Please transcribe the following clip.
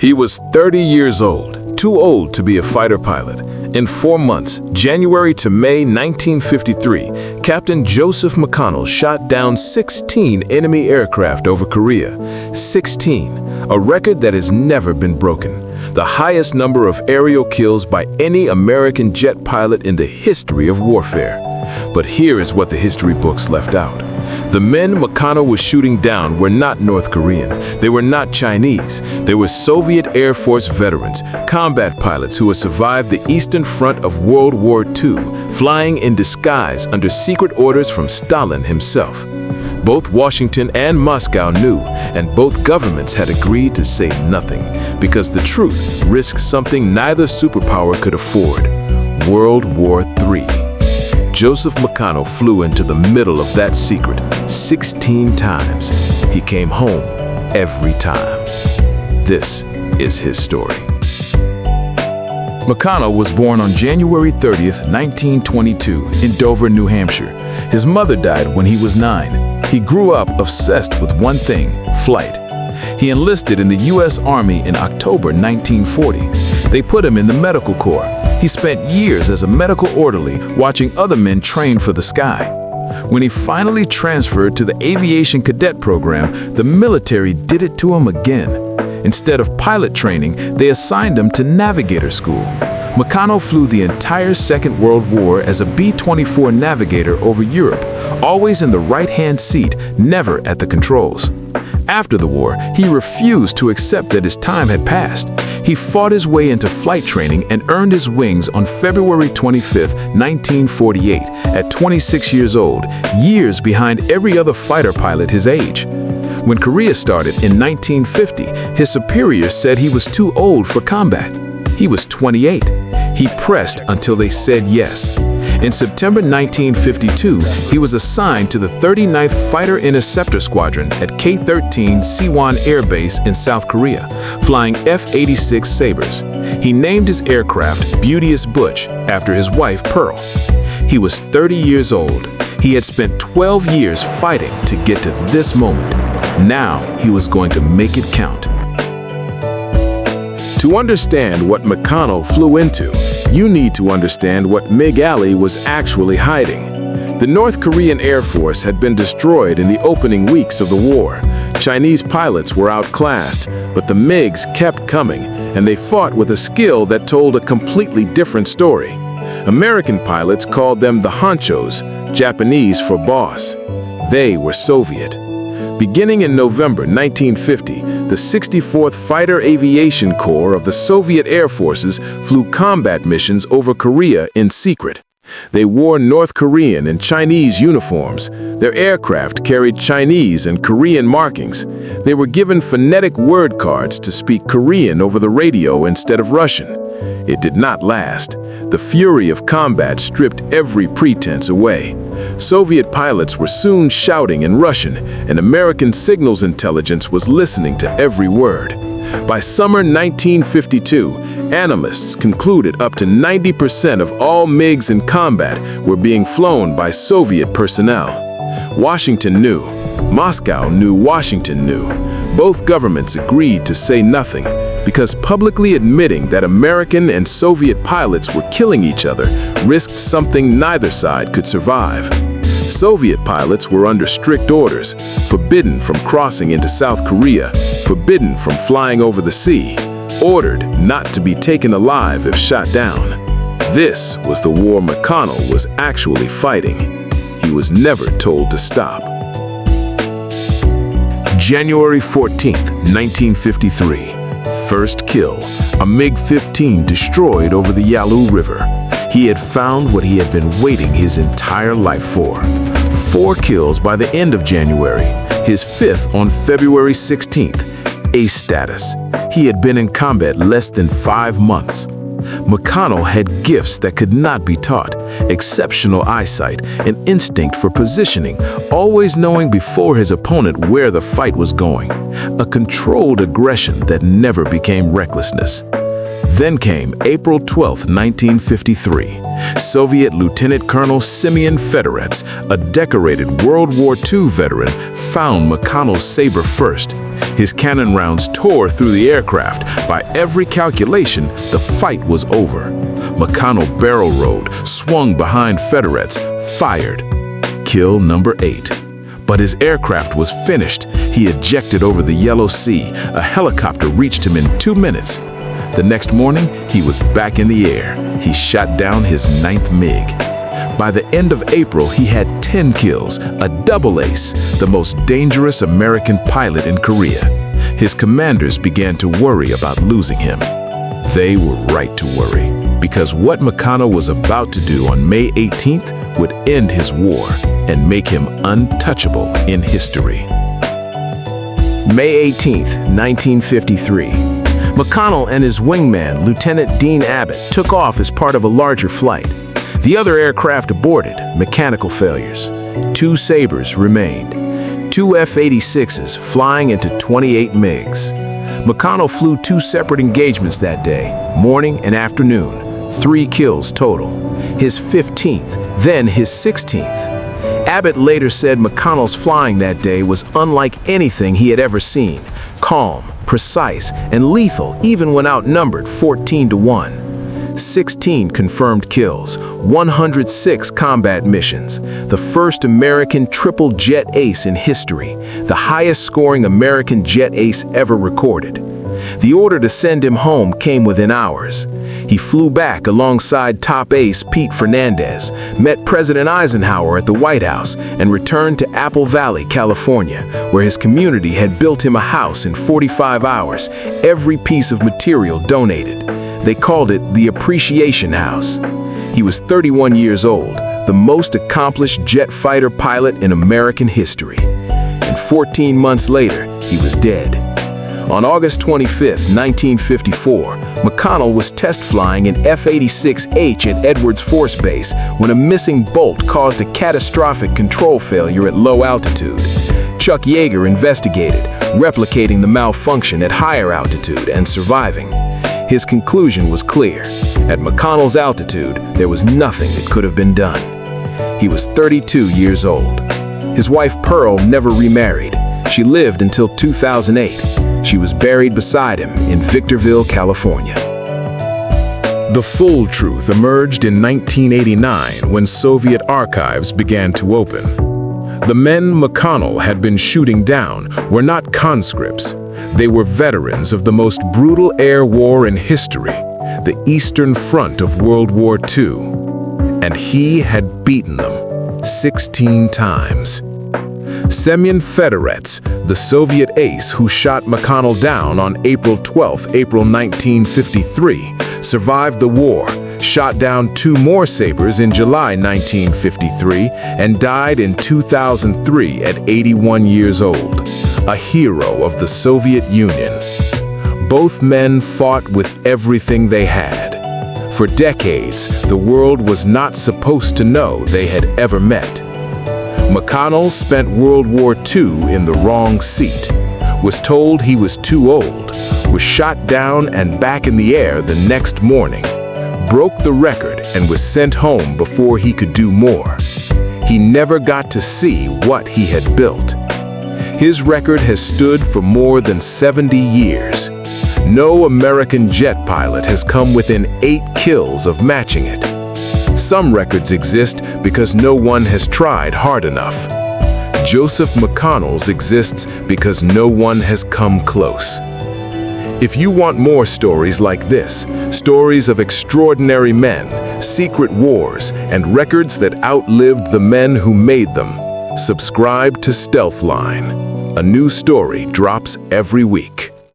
He was 30 years old, too old to be a fighter pilot. In 4 months, January to May 1953, Captain Joseph McConnell shot down 16 enemy aircraft over Korea. 16, a record that has never been broken. The highest number of aerial kills by any American jet pilot in the history of warfare. But here is what the history books left out. The men McConnell was shooting down were not North Korean. They were not Chinese. They were Soviet Air Force veterans, combat pilots who had survived the Eastern Front of World War II, flying in disguise under secret orders from Stalin himself. Both Washington and Moscow knew, and both governments had agreed to say nothing, because the truth risked something neither superpower could afford: World War III. Joseph McConnell flew into the middle of that secret 16 times. He came home every time. This is his story. McConnell was born on January 30th, 1922 in Dover, New Hampshire. His mother died when he was 9. He grew up obsessed with one thing: flight. He enlisted in the U.S. Army in October 1940. They put him in the medical corps. He spent years as a medical orderly watching other men train for the sky. When he finally transferred to the aviation cadet program, the military did it to him again. Instead of pilot training, they assigned him to navigator school. McConnell flew the entire Second World War as a B-24 navigator over Europe, always in the right-hand seat, never at the controls. After the war, he refused to accept that his time had passed. He fought his way into flight training and earned his wings on February 25, 1948, at 26 years old, years behind every other fighter pilot his age. When Korea started in 1950, his superiors said he was too old for combat. He was 28. He pressed until they said yes. In September 1952, he was assigned to the 39th Fighter Interceptor Squadron at K-13 Siwon Air Base in South Korea, flying F-86 Sabres. He named his aircraft Beauteous Butch after his wife Pearl. He was 30 years old. He had spent 12 years fighting to get to this moment. Now he was going to make it count. To understand what McConnell flew into, you need to understand what MiG Alley was actually hiding. The North Korean Air Force had been destroyed in the opening weeks of the war. Chinese pilots were outclassed, but the MiGs kept coming, and they fought with a skill that told a completely different story. American pilots called them the honchos, Japanese for boss. They were Soviet. Beginning in November 1950, the 64th Fighter Aviation Corps of the Soviet Air Forces flew combat missions over Korea in secret. They wore North Korean and Chinese uniforms. Their aircraft carried Chinese and Korean markings. They were given phonetic word cards to speak Korean over the radio instead of Russian. It did not last. The fury of combat stripped every pretense away. Soviet pilots were soon shouting in Russian, and American signals intelligence was listening to every word. By summer 1952, analysts concluded up to 90% of all MiGs in combat were being flown by Soviet personnel. Washington knew. Moscow knew Washington knew. Both governments agreed to say nothing, because publicly admitting that American and Soviet pilots were killing each other risked something neither side could survive. Soviet pilots were under strict orders, forbidden from crossing into South Korea, forbidden from flying over the sea, ordered not to be taken alive if shot down. This was the war McConnell was actually fighting. He was never told to stop. January 14th, 1953. First kill. A MiG-15 destroyed over the Yalu River. He had found what he had been waiting his entire life for. 4 kills by the end of January. His 5th on February 16th. Ace status. He had been in combat less than 5 months. McConnell had gifts that could not be taught, exceptional eyesight, an instinct for positioning, always knowing before his opponent where the fight was going, a controlled aggression that never became recklessness. Then came April 12, 1953. Soviet Lieutenant Colonel Simeon Fedorets, a decorated World War II veteran, found McConnell's saber first. His cannon rounds tore through the aircraft. By every calculation, the fight was over. McConnell barrel rolled, swung behind Federates, fired. Kill number 8. But his aircraft was finished. He ejected over the Yellow Sea. A helicopter reached him in 2 minutes. The next morning, he was back in the air. He shot down his 9th MiG. By the end of April, he had 10 kills, a double ace, the most dangerous American pilot in Korea. His commanders began to worry about losing him. They were right to worry, because what McConnell was about to do on May 18th would end his war and make him untouchable in history. May 18th, 1953. McConnell and his wingman, Lieutenant Dean Abbott, took off as part of a larger flight. The other aircraft aborted, mechanical failures. 2 Sabres remained. 2 F-86s flying into 28 MiGs. McConnell flew 2 separate engagements that day, morning and afternoon. 3 kills total. His 15th, then his 16th. Abbott later said McConnell's flying that day was unlike anything he had ever seen. Calm, precise, and lethal even when outnumbered 14-1. 16 confirmed kills, 106 combat missions, the first American triple jet ace in history, the highest scoring American jet ace ever recorded. The order to send him home came within hours. He flew back alongside top ace Pete Fernandez, met President Eisenhower at the White House, and returned to Apple Valley, California, where his community had built him a house in 45 hours, every piece of material donated. They called it the Appreciation House. He was 31 years old, the most accomplished jet fighter pilot in American history. And 14 months later, he was dead. On August 25, 1954, McConnell was test flying an F-86H at Edwards Force Base when a missing bolt caused a catastrophic control failure at low altitude. Chuck Yeager investigated, replicating the malfunction at higher altitude and surviving. His conclusion was clear. At McConnell's altitude, there was nothing that could have been done. He was 32 years old. His wife Pearl never remarried. She lived until 2008. She was buried beside him in Victorville, California. The full truth emerged in 1989 when Soviet archives began to open. The men McConnell had been shooting down were not conscripts. They were veterans of the most brutal air war in history, the Eastern Front of World War II. And he had beaten them 16 times. Semyon Fedorets, the Soviet ace who shot McConnell down on April 12, 1953, survived the war, shot down 2 more Sabres in July 1953, and died in 2003 at 81 years old, a hero of the Soviet Union. Both men fought with everything they had. For decades, the world was not supposed to know they had ever met. McConnell spent World War II in the wrong seat, was told he was too old, was shot down and back in the air the next morning, broke the record and was sent home before he could do more. He never got to see what he had built. His record has stood for more than 70 years. No American jet pilot has come within 8 kills of matching it. Some records exist because no one has tried hard enough. Joseph McConnell's exists because no one has come close. If you want more stories like this, stories of extraordinary men, secret wars, and records that outlived the men who made them, subscribe to Stealth Line. A new story drops every week.